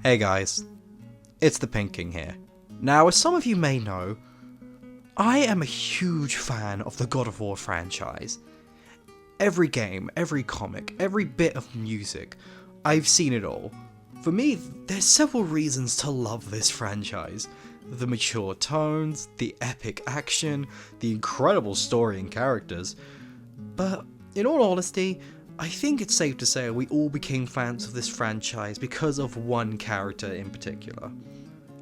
Hey guys, it's the Pink King here. Now, as some of you may know, I am a huge fan of the God of War franchise. Every game, every comic, every bit of music, I've seen it all. For me, there's several reasons to love this franchise. The mature tones, the epic action, the incredible story and characters. But, in all honesty, I think it's safe to say we all became fans of this franchise because of one character in particular.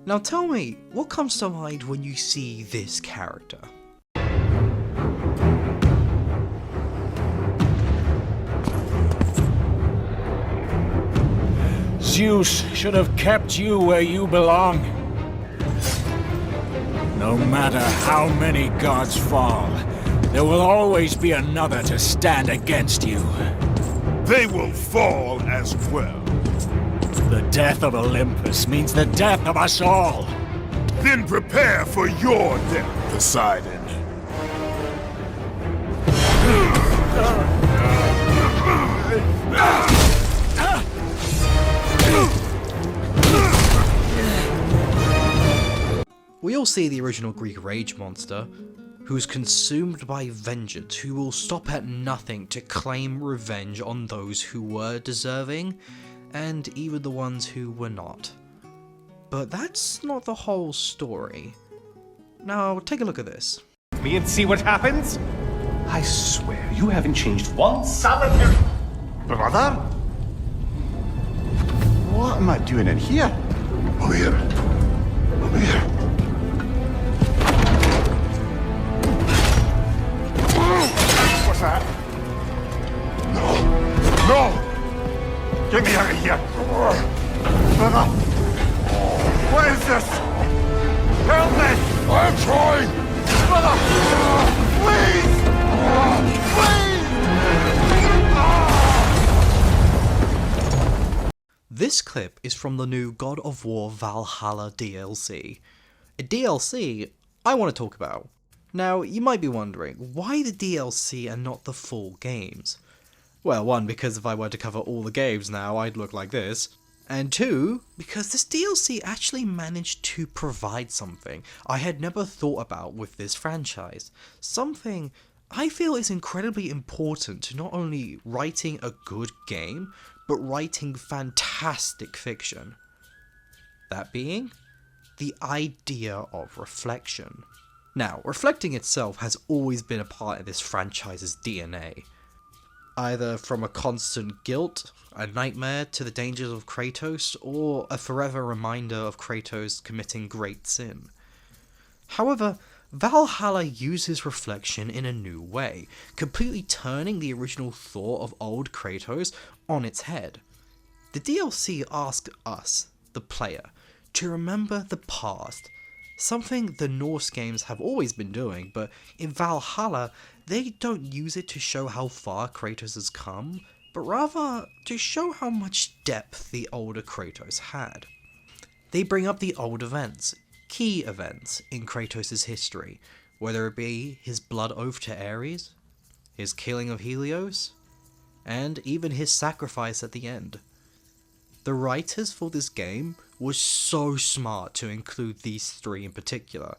Now tell me, what comes to mind when you see this character? Zeus should have kept you where you belong. No matter how many gods fall, there will always be another to stand against you. They will fall as well. The death of Olympus means the death of us all. Then prepare for your death, Poseidon. We all see the original Greek rage monster, who's consumed by vengeance, who will stop at nothing to claim revenge on those who were deserving, and even the ones who were not. But that's not the whole story. Now, take a look at this. Me and see what happens? I swear, you haven't changed one solitary... Brother? What am I doing in here? Over here. Over here. What's that? No! Get me out of here! Brother! What is this? Help me! I'm trying! Brother! Please! Please! This clip is from the new God of War Valhalla DLC. A DLC I want to talk about. Now, you might be wondering, why the DLC and not the full games? Well, one, because if I were to cover all the games now, I'd look like this. And two, because this DLC actually managed to provide something I had never thought about with this franchise. Something I feel is incredibly important to not only writing a good game, but writing fantastic fiction. That being, the idea of reflection. Now, reflecting itself has always been a part of this franchise's DNA. Either from a constant guilt, a nightmare to the dangers of Kratos, or a forever reminder of Kratos committing great sin. However, Valhalla uses reflection in a new way, completely turning the original thought of old Kratos on its head. The DLC asks us, the player, to remember the past, something the Norse games have always been doing, but in Valhalla, they don't use it to show how far Kratos has come, but rather to show how much depth the older Kratos had. They bring up the old events, key events in Kratos' history, whether it be his blood oath to Ares, his killing of Helios, and even his sacrifice at the end. The writers for this game were so smart to include these three in particular,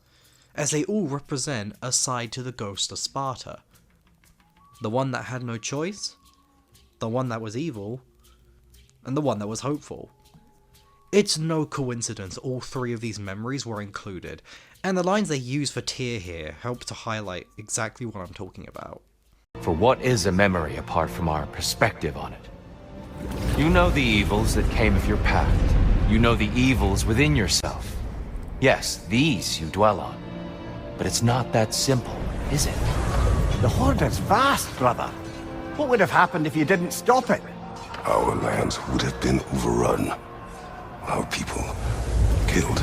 as they all represent a side to the ghost of Sparta. The one that had no choice, the one that was evil, and the one that was hopeful. It's no coincidence all three of these memories were included, and the lines they use for Tyr here help to highlight exactly what I'm talking about. For what is a memory apart from our perspective on it? You know the evils that came of your path. You know the evils within yourself. Yes, these you dwell on. But it's not that simple, is it? The Horde is vast, brother. What would have happened if you didn't stop it? Our lands would have been overrun. Our people killed,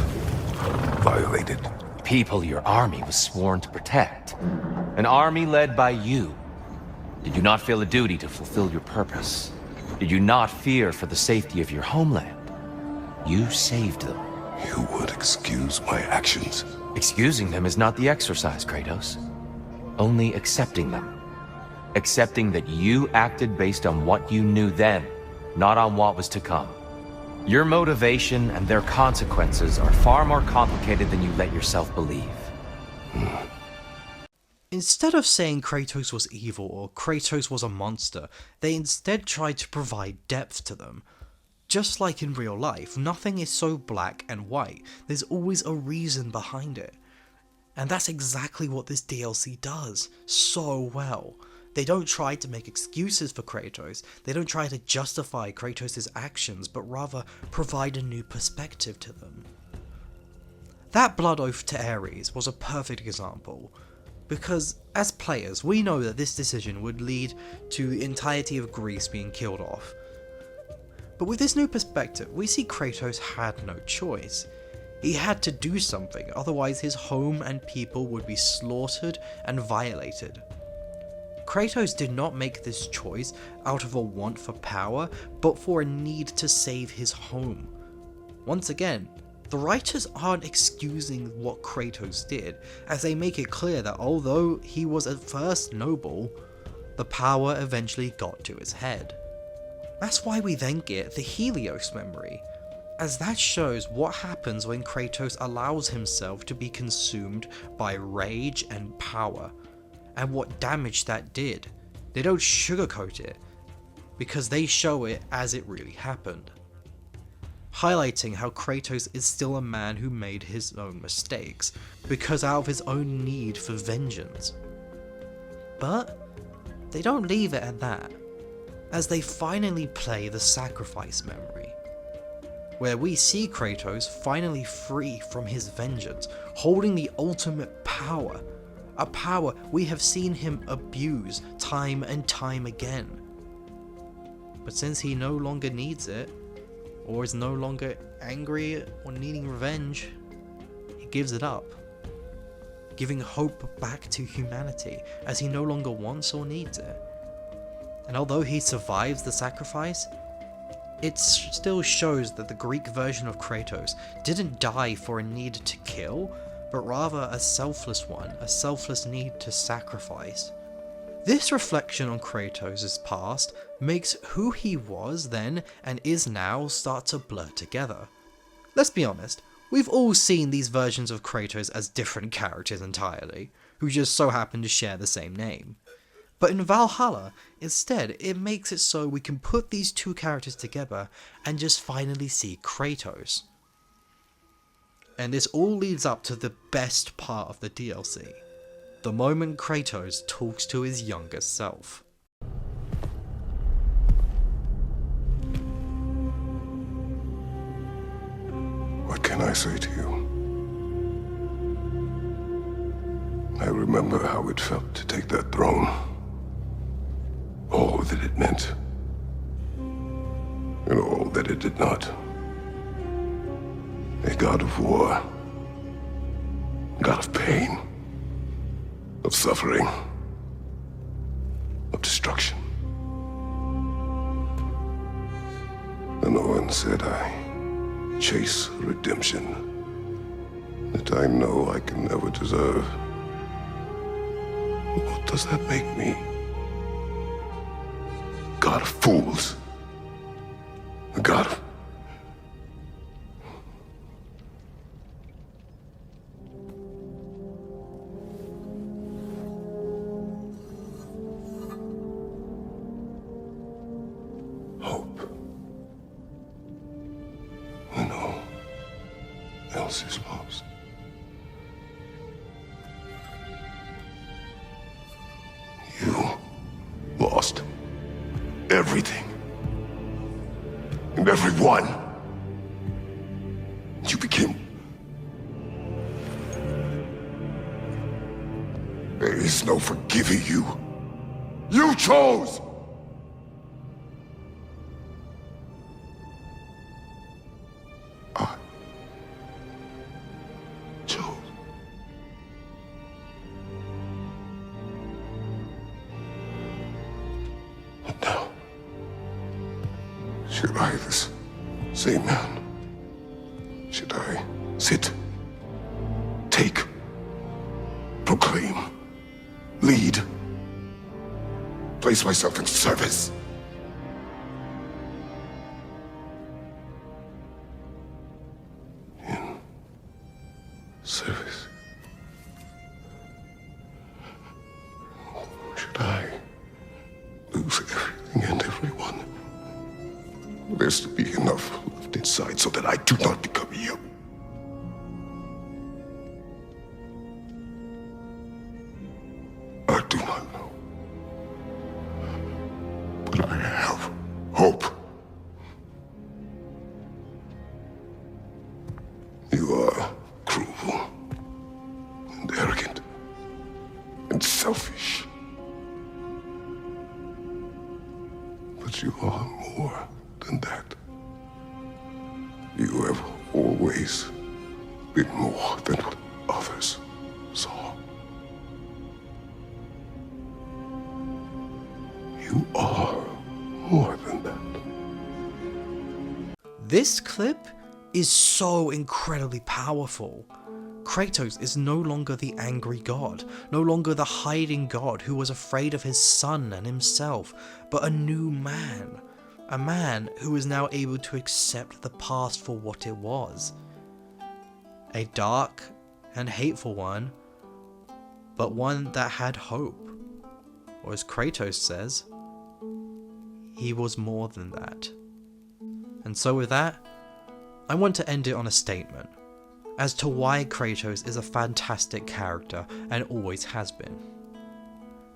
violated. People your army was sworn to protect. An army led by you. Did you not feel a duty to fulfill your purpose? Did you not fear for the safety of your homeland? You saved them. You would excuse my actions. Excusing them is not the exercise, Kratos. Only accepting them. Accepting that you acted based on what you knew then, not on what was to come. Your motivation and their consequences are far more complicated than you let yourself believe. Instead of saying Kratos was evil or Kratos was a monster, they instead tried to provide depth to them. Just like in real life, nothing is so black and white, there's always a reason behind it. And that's exactly what this DLC does, so well. They don't try to make excuses for Kratos, they don't try to justify Kratos' actions, but rather provide a new perspective to them. That blood oath to Ares was a perfect example, because as players we know that this decision would lead to the entirety of Greece being killed off. But with this new perspective, we see Kratos had no choice. He had to do something, otherwise his home and people would be slaughtered and violated. Kratos did not make this choice out of a want for power, but for a need to save his home. Once again, the writers aren't excusing what Kratos did, as they make it clear that although he was at first noble, the power eventually got to his head. That's why we then get the Helios memory, as that shows what happens when Kratos allows himself to be consumed by rage and power, and what damage that did. They don't sugarcoat it, because they show it as it really happened, highlighting how Kratos is still a man who made his own mistakes, because out of his own need for vengeance. But they don't leave it at that, as they finally play the sacrifice memory, where we see Kratos finally free from his vengeance, holding the ultimate power, a power we have seen him abuse time and time again. But since he no longer needs it, or is no longer angry or needing revenge, he gives it up, giving hope back to humanity as he no longer wants or needs it. And although he survives the sacrifice, it still shows that the Greek version of Kratos didn't die for a need to kill, but rather a selfless one, a selfless need to sacrifice. This reflection on Kratos' past makes who he was then and is now start to blur together. Let's be honest, we've all seen these versions of Kratos as different characters entirely, who just so happen to share the same name. But in Valhalla, instead, it makes it so we can put these two characters together and just finally see Kratos. And this all leads up to the best part of the DLC, the moment Kratos talks to his younger self. What can I say to you? I remember how it felt to take that throne. All that it meant. And all that it did not. A god of war. God of pain. Of suffering. Of destruction. And no one said I chase redemption that I know I can never deserve. What does that make me? God of fools. A god of... hope. When all else is lost. You lost everything. And everyone. You became... There is no forgiving you. You chose! I chose. And now, should I, this same man, should I sit, take, proclaim, lead, place myself in service? service. Should I lose everything and everyone? There's to be enough left inside so that I do not become you. I do not know. But I have hope. You are cruel and arrogant and selfish. But you are more than that. You have always been more than what others saw. You are more than that. This clip is so incredibly powerful. Kratos is no longer the angry god, no longer the hiding god who was afraid of his son and himself, but a new man. A man who is now able to accept the past for what it was. A dark and hateful one, but one that had hope. Or as Kratos says, he was more than that. And so with that, I want to end it on a statement as to why Kratos is a fantastic character and always has been.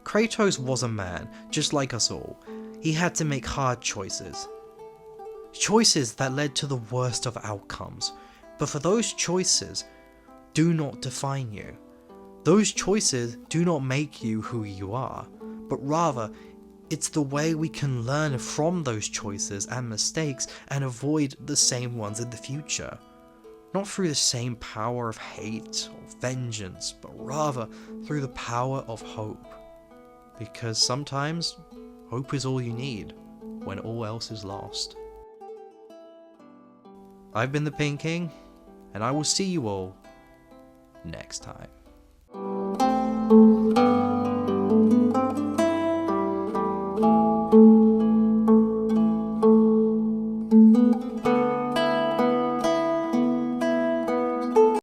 Kratos was a man, just like us all. He had to make hard choices. Choices that led to the worst of outcomes. But for those choices, do not define you. Those choices do not make you who you are, but rather, it's the way we can learn from those choices and mistakes and avoid the same ones in the future. Not through the same power of hate or vengeance, but rather through the power of hope. Because sometimes, hope is all you need when all else is lost. I've been the Pink King, and I will see you all next time.